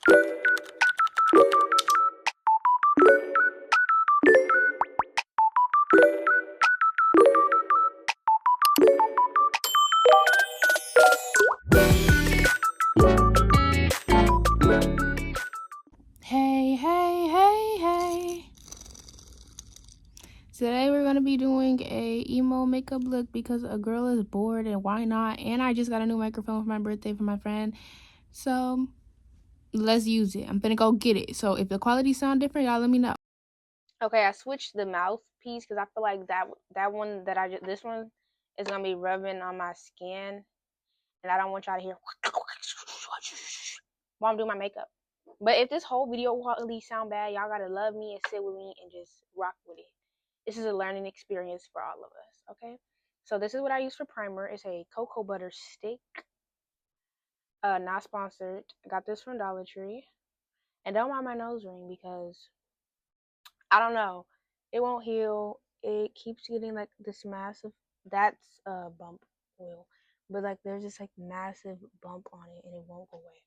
Hey, hey, hey, hey. Today we're going to be doing a emo makeup look because a girl is bored and why not? And I just got a new microphone for my birthday from my friend. So let's use it. I'm going to go get it. So if the quality sound different, y'all let me know. Okay, I switched the mouthpiece because I feel like that one that this one is going to be rubbing on my skin. And I don't want y'all to hear while I'm doing my makeup. But if this whole video quality sound bad, y'all gotta love me and sit with me and just rock with it. This is a learning experience for all of us, okay? So this is what I use for primer. It's a cocoa butter stick. Not sponsored. I got this from Dollar Tree. And don't mind my nose ring because I don't know. It won't heal. It keeps getting like this massive, that's bump oil. But like there's this like massive bump on it and it won't go away.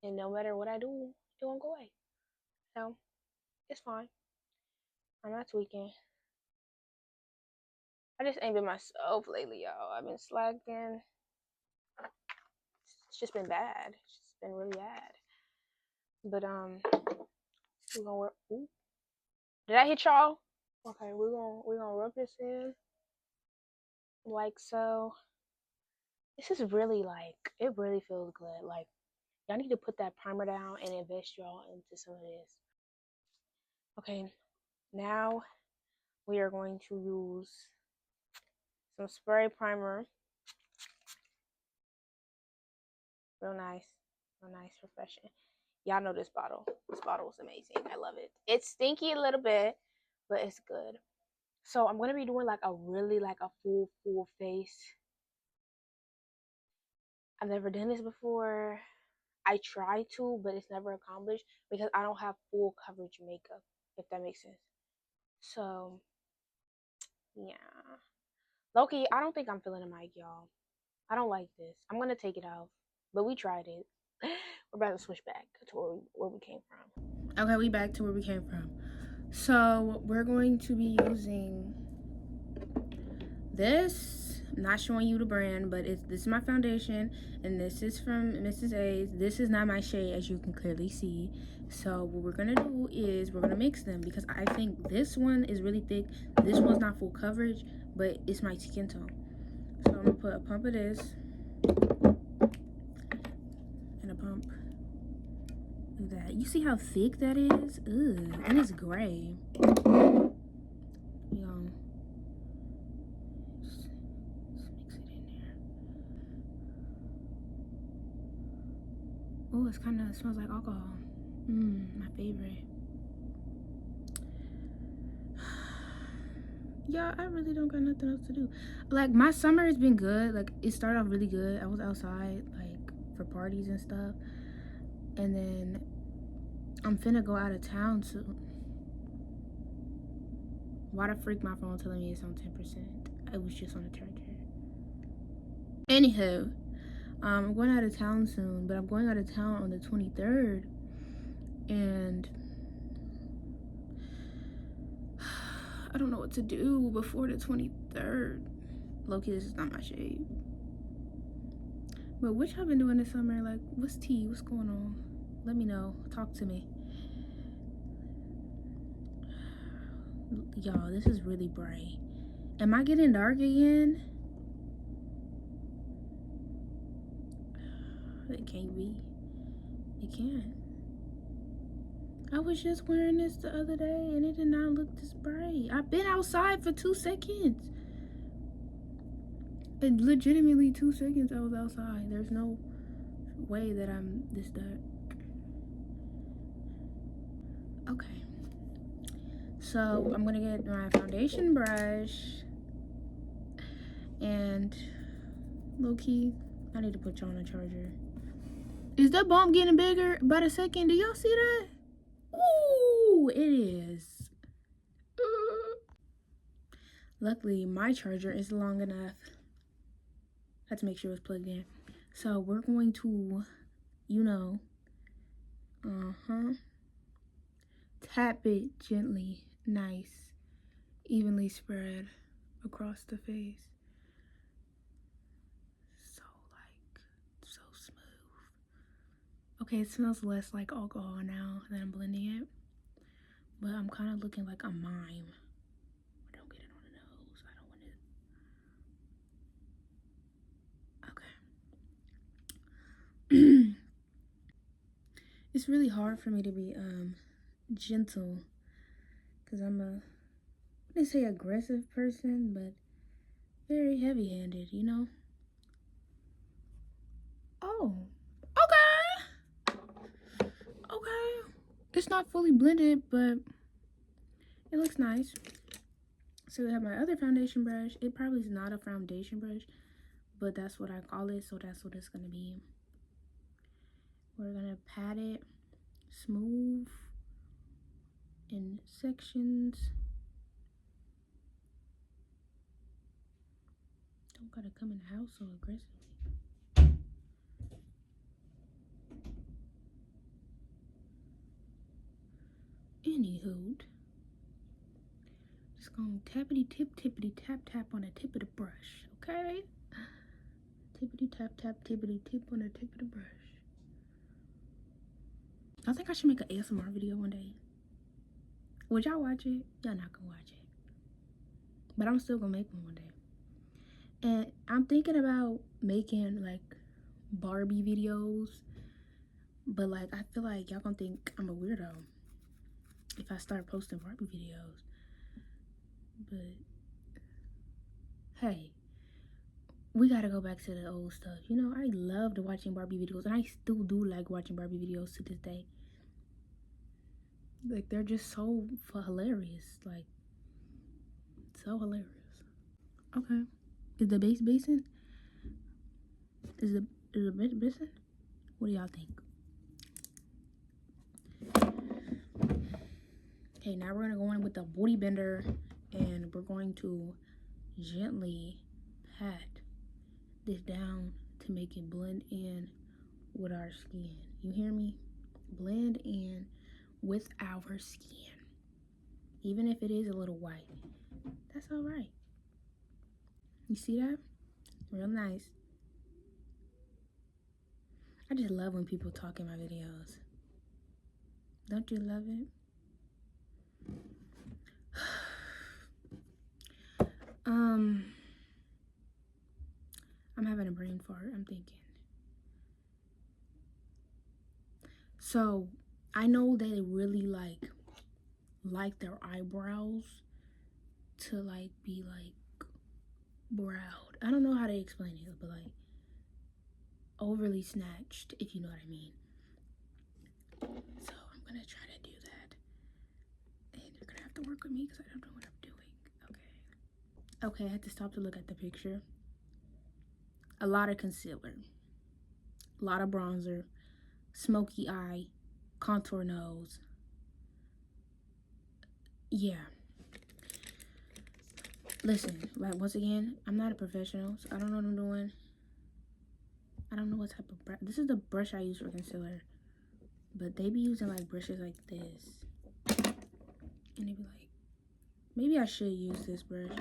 And no matter what I do, it won't go away. So it's fine. I'm not tweaking. I just ain't been myself lately, y'all. I've been slacking. It's just been bad. It's just been really bad. But we're gonna work. Ooh. Did I hit y'all? Okay, we're gonna rub this in like so. This is really like it really feels good. Like y'all need to put that primer down and invest y'all into some of this. Okay, now we are going to use some spray primer. Real nice, refreshing. Y'all know this bottle. This bottle is amazing. I love it. It's stinky a little bit, but it's good. So I'm gonna be doing like a really like a full face. I've never done this before. I try to, but it's never accomplished because I don't have full coverage makeup, if that makes sense. So yeah. Loki, I don't think I'm feeling the mic, y'all. I don't like this. I'm gonna take it off. But we tried it. We're about to switch back to where we came from. Okay, we back to where we came from. So we're going to be using this. I'm not showing you the brand, but this is my foundation, and this is from Mrs. A's. This is not my shade, as you can clearly see. So what we're gonna do is we're gonna mix them because I think this one is really thick. This one's not full coverage, but it's my skin tone. So I'm gonna put a pump of this and a pump of that. You see how thick that is? Ugh, and it's gray. Oh, it's kind of smells like alcohol. My favorite. Yeah, I really don't got nothing else to do. Like my summer has been good. Like it started off really good. I was outside like for parties and stuff, and then I'm finna go out of town soon. Why the freak my phone telling me it's on 10%? It was just on the charger. Anywho, I'm going out of town soon, but I'm going out of town on the 23rd, and I don't know what to do before the 23rd. Low-key, this is not my shade. But what y'all been doing this summer? Like, what's tea? What's going on? Let me know. Talk to me. Y'all, this is really bright. Am I getting dark again? It can't be. It can't. I was just wearing this the other day and it did not look this bright. I've been outside for 2 seconds. And legitimately 2 seconds I was outside. There's no way that I'm this dark. Okay. So I'm gonna get my foundation brush and low-key, I need to put you on a charger. Is the bump getting bigger by the second? Do y'all see that? Ooh, it is. Luckily, my charger is long enough. I had to make sure it was plugged in. So we're going to You know. Tap it gently. Nice. Evenly spread across the face. So, like, so smooth. Okay, it smells less like alcohol now that I'm blending it. But I'm kind of looking like a mime. Don't get it on the nose. I don't want it. Okay. It's really hard for me to be gentle because I'm a, I wouldn't say aggressive person, but very heavy-handed, you know? Oh, okay. Okay. It's not fully blended, but it looks nice. So I have my other foundation brush. It probably is not a foundation brush, but that's what I call it, so that's what it's gonna be. We're gonna pat it smooth in sections. Don't gotta come in the house so aggressively. Anywho, just gonna tippity tap tap on the tip of the brush, okay? Tippity tap tippity tip on the tip of the brush. I think I should make an ASMR video one day. Would y'all watch it? Y'all not gonna watch it, but I'm still gonna make one day. And I'm thinking about making like Barbie videos, but like I feel like y'all gonna think I'm a weirdo if I start posting Barbie videos. But hey, we gotta go back to the old stuff. You know, I loved watching Barbie videos, and I still do like watching Barbie videos to this day. Like, they're just so hilarious. Like, so hilarious. Okay. Is the base basin? Is the basin? What do y'all think? Okay, now we're gonna go in with the booty bender, and we're going to gently pat this down to make it blend in with our skin. You hear me? Blend in with our skin. Even if it is a little white, that's all right. You see that? Real nice. I just love when people talk in my videos. Don't you love it? I'm having a brain fart, I'm thinking. So, I know they really like their eyebrows to like be like browed. I don't know how to explain it, but like overly snatched, if you know what I mean. So I'm gonna try to do that, and you're gonna have to work with me because I don't know what I'm doing. Okay, I had to stop to look at the picture. A lot of concealer, a lot of bronzer, smoky eye, contour nose. Yeah. Listen, like, once again, I'm not a professional, so I don't know what I'm doing. I don't know what type of brush. This is the brush I use for concealer, but they be using like brushes like this, and they be like, maybe I should use this brush.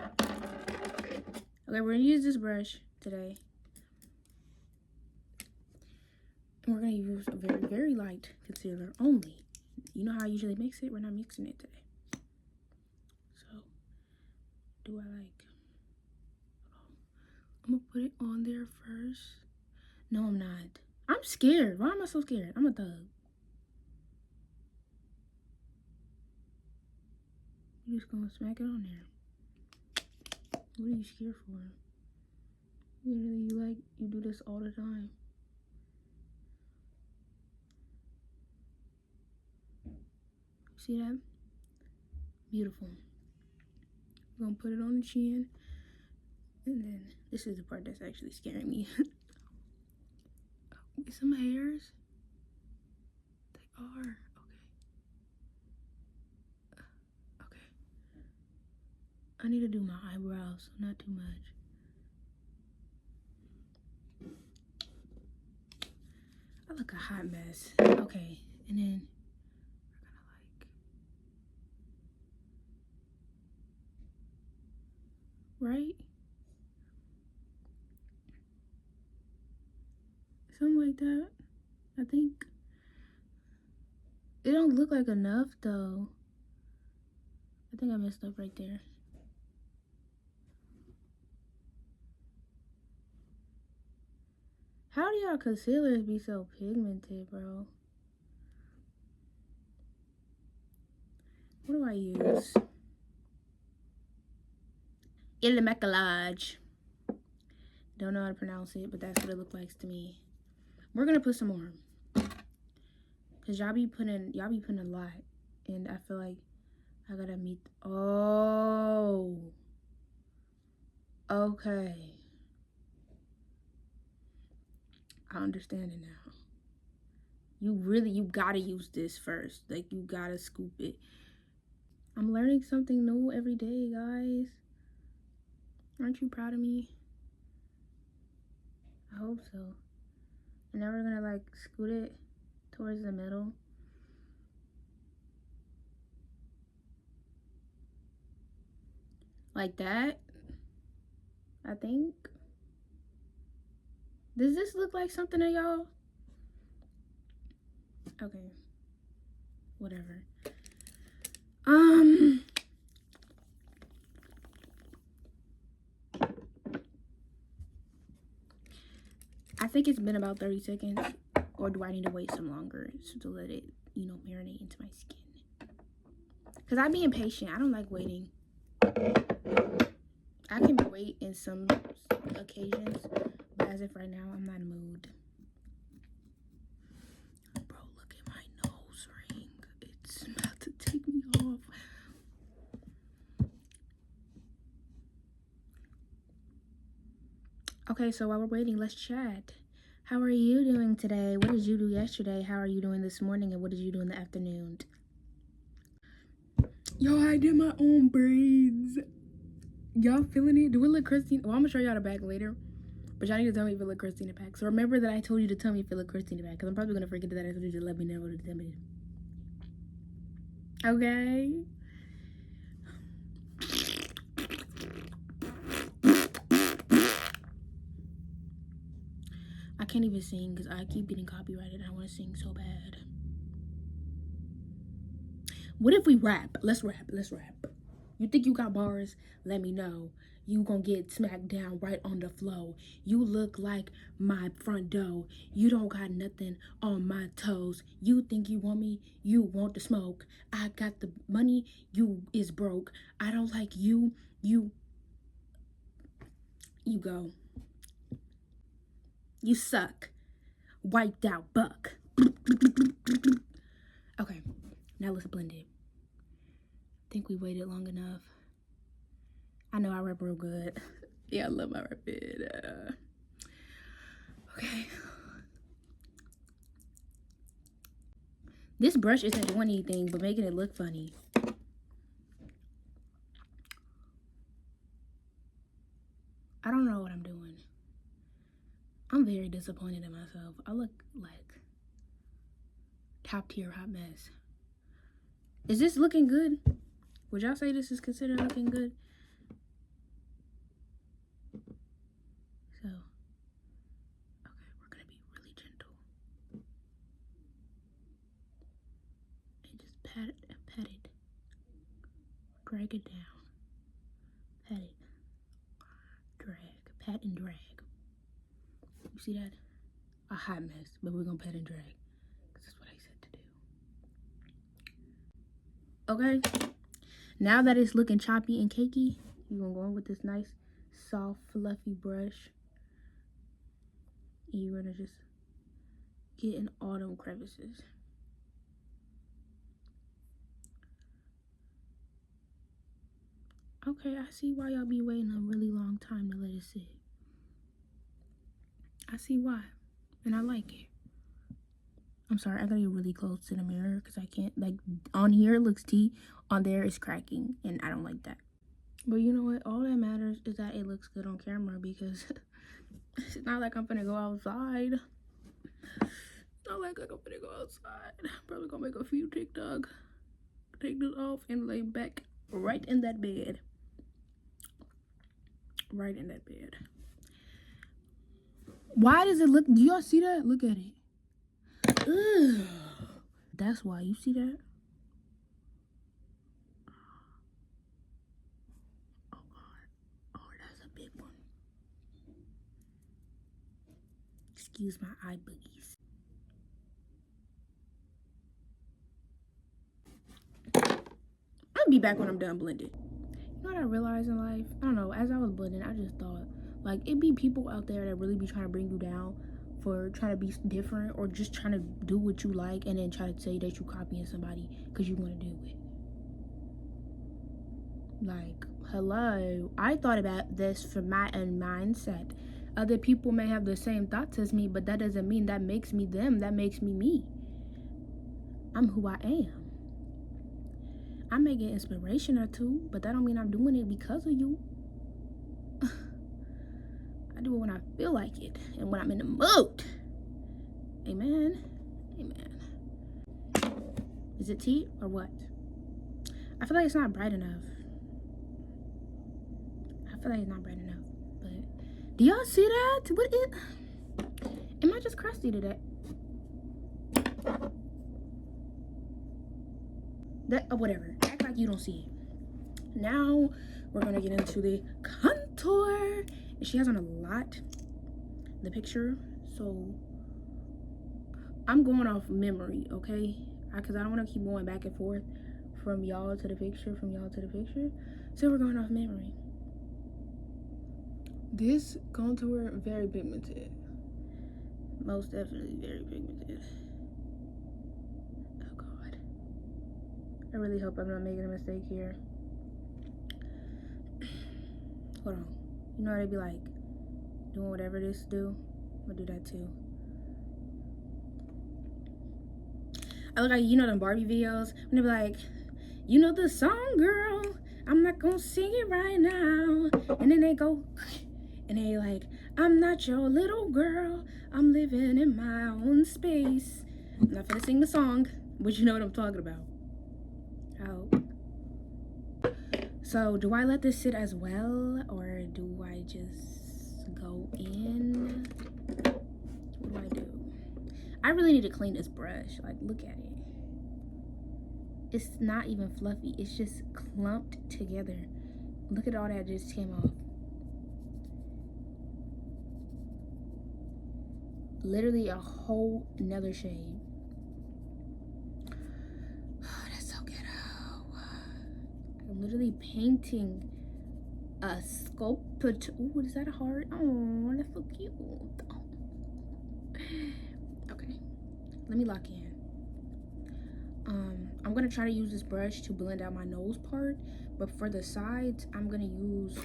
Okay, we're gonna use this brush today, and we're gonna use a very, very light concealer only. You know how I usually mix it? We're not mixing it today. So, do I like, I'm gonna put it on there first. No, I'm not. I'm scared. Why am I so scared? I'm a thug. You're just gonna smack it on there. What are you scared for? Literally, you do this all the time. See that? Beautiful. I'm gonna put it on the chin. And then, this is the part that's actually scaring me. Get some hairs. They are. Okay. I need to do my eyebrows, so not too much. I look a hot mess. Okay, and then we're gonna like, right? Something like that. I think it don't look like enough though. I think I messed up right there. How do y'all concealers be so pigmented, bro? What do I use? Illamalage. Don't know how to pronounce it, but that's what it looks like to me. We're gonna put some more, cause y'all be putting a lot, and I feel like I gotta meet. Oh, okay. I understand it now. You gotta use this first. Like, you gotta scoop it. I'm learning something new every day, guys. Aren't you proud of me? I hope so. And now we're gonna like scoot it towards the middle. Like that, I think. Does this look like something to y'all? Okay. Whatever. I think it's been about 30 seconds. Or do I need to wait some longer to let it, marinate into my skin? Because I be impatient. I don't like waiting. I can wait in some occasions, but as of right now, I'm not in the mood. Bro, look at my nose ring. It's about to take me off. Okay, so while we're waiting, let's chat. How are you doing today? What did you do yesterday? How are you doing this morning? And what did you do in the afternoon? Yo, I did my own braids. Y'all feeling it? Do it look Christina? Well, I'm gonna show y'all the back later, but y'all need to tell me if it look Christina back. So remember that I told you to tell me if it look Christina back, because I'm probably gonna forget that I told you to let me know what it is. Okay. I can't even sing because I keep getting copyrighted and I want to sing so bad. What if we rap? Let's rap. You think you got bars? Let me know. You gonna get smacked down right on the floor. You look like my front door. You don't got nothing on my toes. You think you want me? You want the smoke. I got the money. You is broke. I don't like you. You go. You suck. Wiped out buck. Okay, now let's blend it. Think we waited long enough. I know I rap real good. Yeah, I love my rapping. Okay. This brush isn't doing anything but making it look funny. I don't know what I'm doing. I'm very disappointed in myself. I look like top tier hot mess. Is this looking good? Would y'all say this is considered looking good? So, okay, we're gonna be really gentle. And just pat it. Drag it down. Pat it. Drag. Pat and drag. You see that? A hot mess, but we're gonna pat and drag. Because that's what I said to do. Okay? Now that it's looking choppy and cakey, you're gonna go in with this nice, soft, fluffy brush. And you're gonna just get in all them crevices. Okay, I see why y'all be waiting a really long time to let it sit. I see why, and I like it. I'm sorry, I gotta get really close to the mirror because I can't, like, on here it looks tea, on there it's cracking, and I don't like that. But you know what? All that matters is that it looks good on camera, because it's not like I'm gonna go outside. Not like I'm gonna go outside. Probably gonna make a few TikTok. Take this off and lay back right in that bed. Right in that bed. Why does it look? Do y'all see that? Look at it. Ugh. That's why. You see that? Oh God. Oh, that's a big one. Excuse my eye boogies. I'll be back when I'm done blending. You know what I realized in life? I don't know. As I was blending, I just thought, like, it be people out there that really be trying to bring you down for trying to be different or just trying to do what you like and then try to say that you copying somebody because you want to do it. Like, hello. I thought about this from my own mindset. Other people may have the same thoughts as me, but that doesn't mean that makes me them. That makes me me. I'm who I am. I may get inspiration or two, but that don't mean I'm doing it because of you. I do it when I feel like it and when I'm in the mood. Amen. Amen. Is it tea or what? I feel like it's not bright enough. I feel like it's not bright enough. But do y'all see that? What is? Am I just crusty today? That whatever. Act like you don't see it. Now we're gonna get into the contour. And she has on a lot. The picture, so I'm going off memory, okay? Because I don't want to keep going back and forth from y'all to the picture, from y'all to the picture. So we're going off memory. This contour, very pigmented. Most definitely very pigmented. Oh God. I really hope I'm not making a mistake here. Hold on. You know how they be like, doing whatever this do? I'm gonna do that too. I look like, you know them Barbie videos when they be like, you know the song, girl, I'm not gonna sing it right now. And then they go, and they like, I'm not your little girl, I'm living in my own space. I'm not gonna sing the song, but you know what I'm talking about. Oh. So do I let this sit as well, or do I just go in? What do I do? I really need to clean this brush. Like, look at it. It's not even fluffy. It's just clumped together. Look at all that just came off. Literally a whole nother shade. Oh, that's so ghetto. I'm literally painting a sculpture. Ooh, is that a heart? Oh, that's so cute. Okay, let me lock in. I'm gonna try to use this brush to blend out my nose part, but for the sides, I'm gonna use,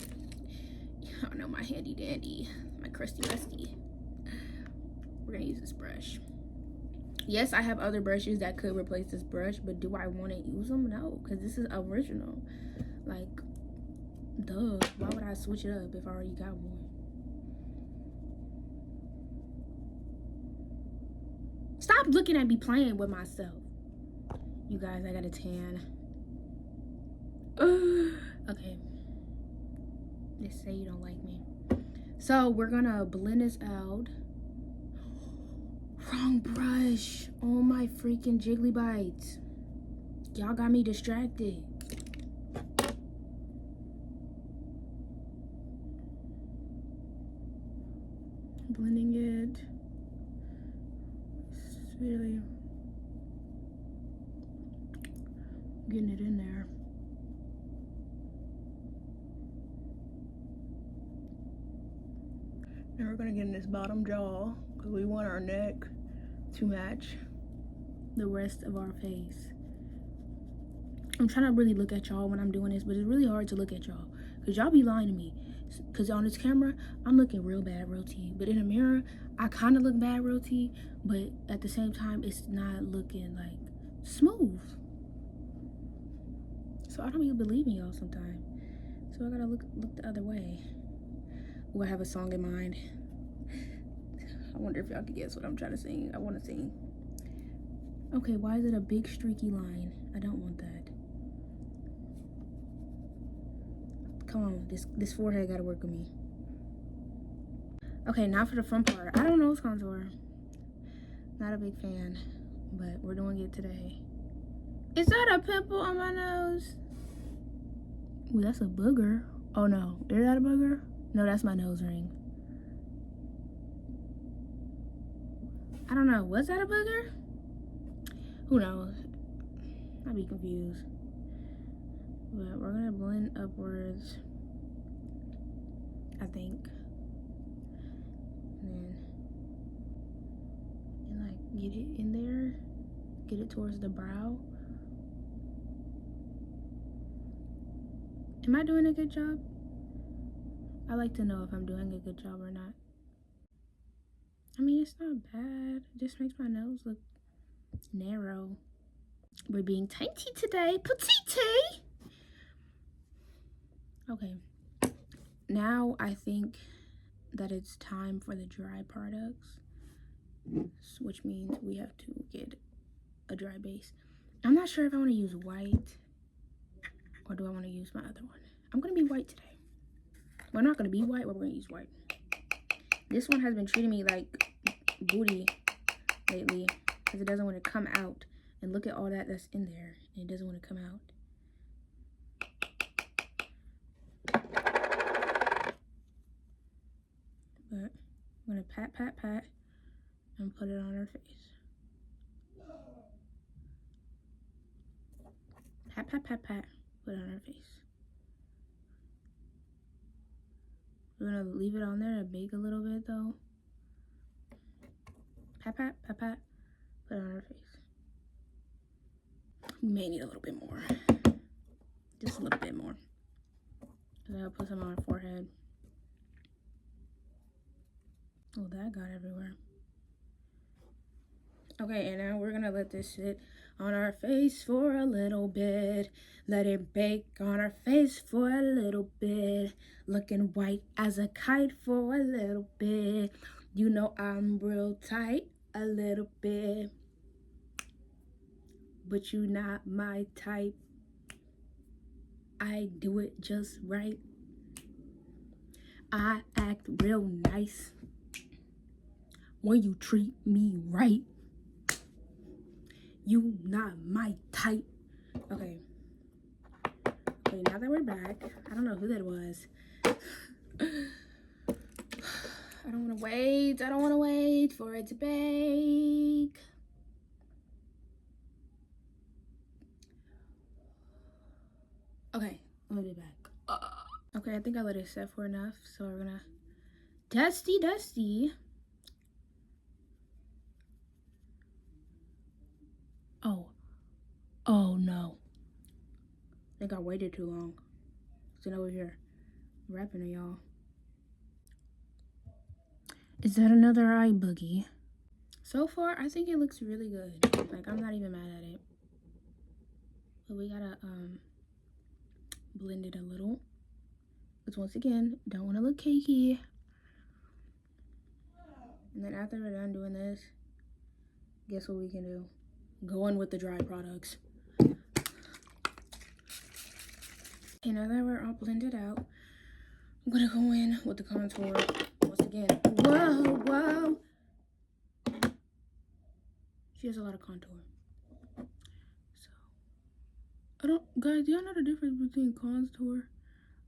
I don't know, my handy dandy, my crusty rusty. We're gonna use this brush. Yes, I have other brushes that could replace this brush, but do I want to use them? No, because this is original. Like, duh, why would I switch it up if I already got one? Stop looking at me playing with myself. You guys, I got a tan. Okay. Just say you don't like me. So we're gonna blend this out. Wrong brush. Oh my freaking jiggly bites. Y'all got me distracted. Blending it. It's really getting it in there. And we're gonna get in this bottom jaw because we want our neck to match the rest of our face. I'm trying to really look at y'all when I'm doing this, but it's really hard to look at y'all because y'all be lying to me. Because on this camera, I'm looking real bad, real tea. But in the mirror, I kind of look bad, real tea. But at the same time, it's not looking like smooth. So I don't even believe in y'all sometimes. So I gotta look the other way. Ooh, I have a song in mind. I wonder if y'all can guess what I'm trying to sing. I want to sing. Okay, why is it a big streaky line? I don't want that. Come on, this forehead gotta work with me. Okay, now for the front part. I don't know what's contour. Not a big fan, but we're doing it today. Is that a pimple on my nose? Ooh, that's a booger. Oh no, is that a booger? No, that's my nose ring. I don't know, was that a booger? Who knows? I'd be confused. But we're gonna blend upwards, I think. And like get it in there, get it towards the brow. Am I doing a good job? I like to know if I'm doing a good job or not. I mean, it's not bad. It just makes my nose look narrow. We're being tiny today. Petite. Okay. Now I think that it's time for the dry products, which means we have to get a dry base. I'm not sure if I want to use white or do I want to use my other one. I'm going to be white today. We're not going to be white, but we're going to use white. This one has been treating me like booty lately because it doesn't want to come out. And look at all that's in there. And it doesn't want to come out. But I'm going to pat, and put it on her face. Pat, put it on her face. We're gonna leave it on there to bake a little bit though. Pat, put it on her face. We may need a little bit more. Just a little bit more. And then I'll put some on her forehead. Oh, that got everywhere. Okay, and now we're gonna let this sit on our face for a little bit. Let it bake on our face for a little bit. Looking white as a kite for a little bit. You know I'm real tight a little bit. But you not my type. I do it just right. I act real nice when you treat me right. You not my type. Okay, now that we're back, I don't know who that was. I don't want to wait for it to bake. Okay, let me be back. Okay, I think I let it set for enough, so we're gonna dusty. Oh no. I think I waited too long. Sitting over here rapping to y'all. Is that another eye boogie? So far, I think it looks really good. Like, I'm not even mad at it. But we gotta blend it a little. Because once again, don't want to look cakey. And then after we're done doing this, guess what we can do? Go in with the dry products. And now that we're all blended out, I'm gonna go in with the contour once again. Whoa. She has a lot of contour. So, guys, do y'all know the difference between contour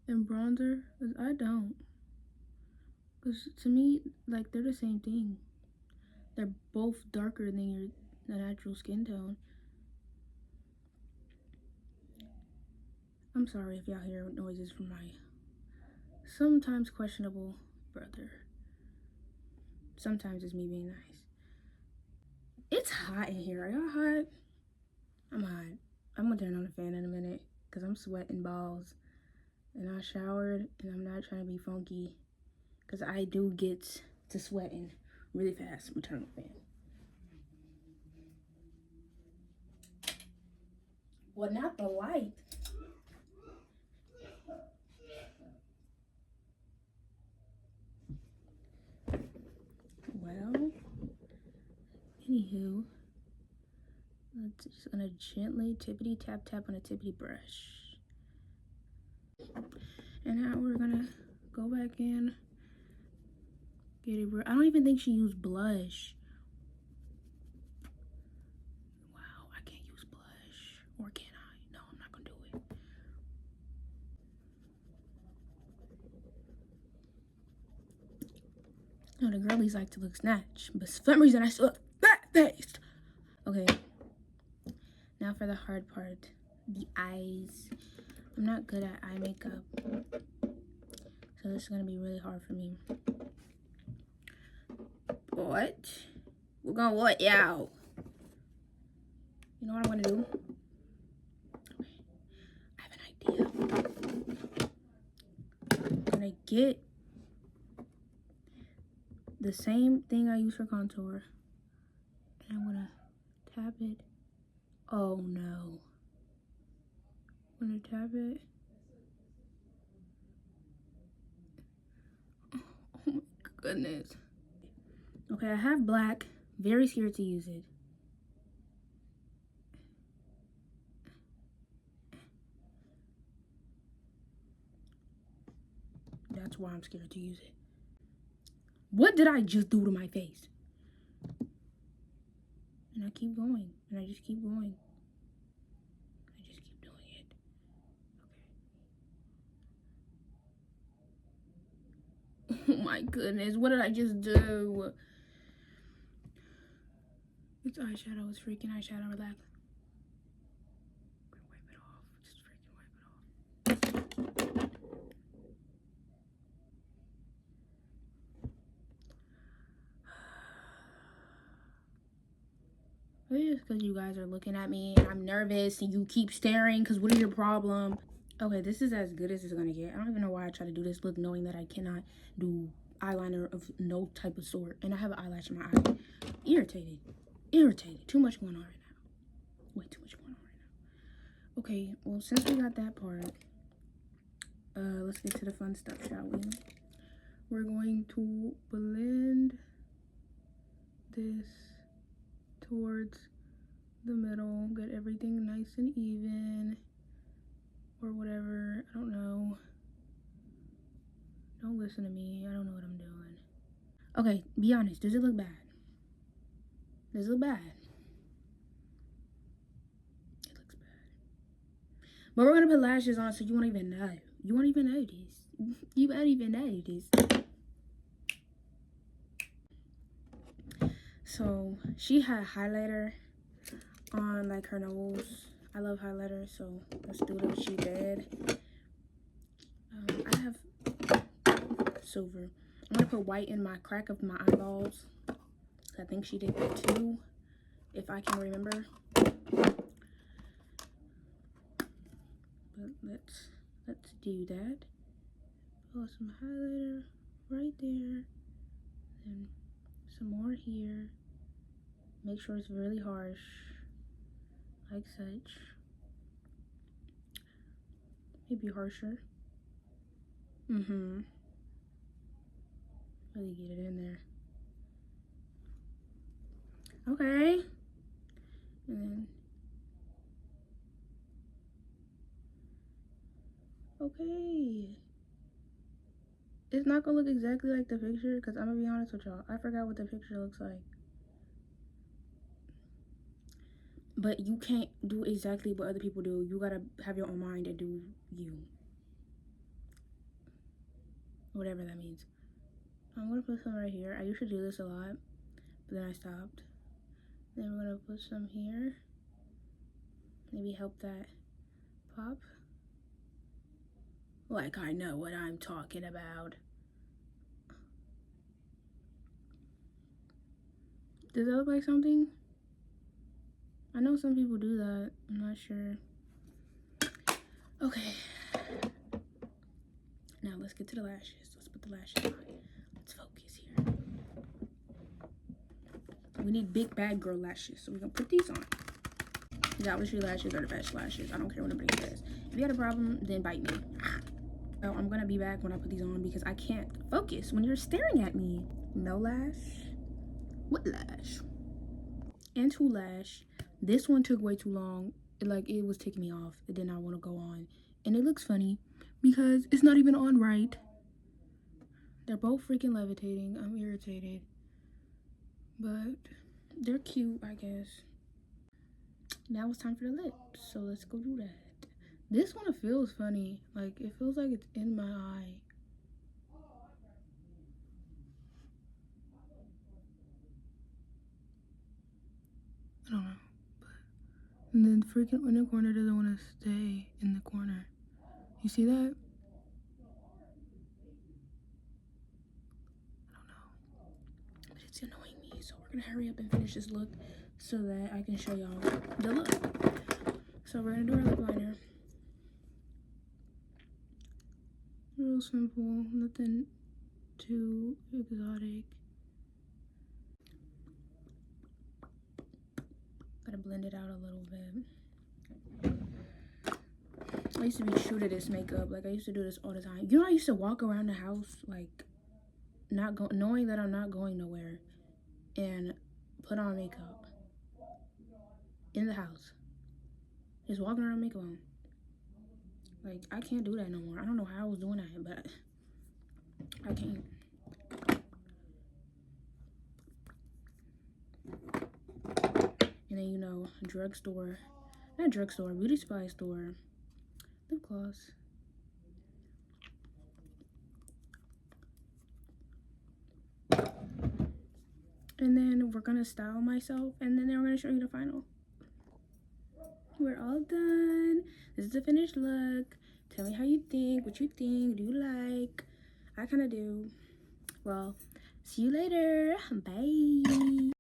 and bronzer? Because I don't. Because to me, like, they're the same thing. They're both darker than the natural skin tone. I'm sorry if y'all hear noises from my sometimes questionable brother. Sometimes it's me being nice. It's hot in here. Are y'all hot? I'm hot. I'm gonna turn on the fan in a minute because I'm sweating balls. And I showered and I'm not trying to be funky because I do get to sweating really fast. I'm gonna turn on the fan. Well, not the light. Well, anywho, Let's just gonna gently tippity tap tap on a tippity brush. And now we're gonna go back in. Get it. I don't even think she used blush. Wow, I can't use blush. Or can I? No, I'm not gonna do it. No, the girlies like to look snatched, but for some reason I still look fat-faced. Okay. Now for the hard part, the eyes. I'm not good at eye makeup, so this is gonna be really hard for me. What? We're gonna what, y'all? You know what I'm gonna do? I have an idea. I'm gonna get the same thing I use for contour, and I'm gonna tap it. Oh no. I'm gonna tap it. Oh my goodness. Okay, I have black. Very scared to use it. That's why I'm scared to use it. What did I just do to my face? And I keep going. And I just keep going. I just keep doing it. Okay. Oh my goodness. What did I just do? It's eyeshadow. It's freaking eyeshadow. Relax. I'm gonna wipe it off. Just freaking wipe it off. Maybe it's because you guys are looking at me and I'm nervous and you keep staring because what is your problem? Okay, this is as good as it's gonna get. I don't even know why I try to do this look knowing that I cannot do eyeliner of no type of sort. And I have an eyelash in my eye. Irritated. Irritated. Too much going on right now. Way too much going on right now. Okay, well, since we got that part, let's get to the fun stuff, shall we? We're going to blend this towards the middle, get everything nice and even, or whatever. I don't know. Don't listen to me. I don't know what I'm doing. Okay, be honest. Does it look bad? Does it look bad? It looks bad. But we're gonna put lashes on so you won't even know. You won't even notice. You won't even notice. So she had highlighter on like her nose. I love highlighter, so let's do what she did. I have silver. I'm gonna put white in my crack of my eyeballs. I think she did that too, if I can remember. But let's do that. Put some highlighter right there, and some more here. Make sure it's really harsh, like such. Maybe harsher. Really get it in there. Okay. And then, okay. It's not gonna look exactly like the picture because I'm gonna be honest with y'all. I forgot what the picture looks like. But you can't do exactly what other people do. You gotta have your own mind and do you. Whatever that means. I'm gonna put some right here. I used to do this a lot, but then I stopped. Then we're gonna put some here. Maybe help that pop. Like I know what I'm talking about. Does that look like something? I know some people do that. I'm not sure. Okay. Now let's get to the lashes. Let's put the lashes on. Let's focus here. We need big bad girl lashes, so we're gonna put these on. Owlishly lashes are the best lashes. I don't care what nobody says. If you had a problem, then bite me. Oh, I'm gonna be back when I put these on because I can't focus when you're staring at me. No lash. What lash? And two lash. This one took way too long. It was taking me off. It did not want to go on. And it looks funny because it's not even on right. They're both freaking levitating. I'm irritated. But they're cute, I guess. Now it's time for the lips. So let's go do that. This one feels funny. Like, it feels like it's in my eye. I don't know. And then freaking in the corner doesn't want to stay in the corner. You see that? I don't know. But it's annoying me. So we're going to hurry up and finish this look so that I can show y'all the look. So we're going to do our lip liner. Real simple. Nothing too exotic. Gotta blend it out a little bit. I used to be true to this makeup. Like, I used to do this all the time. You know, I used to walk around the house, like, knowing that I'm not going nowhere, and put on makeup in the house. Just walking around makeup on. Like, I can't do that no more. I don't know how I was doing that, but I can't. And then, you know, beauty supply store, lip gloss. And then we're gonna style myself, and then we're gonna show you the final. We're all done. This is the finished look. Tell me how you think, what you think, do you like? I kind of do. Well, see you later. Bye.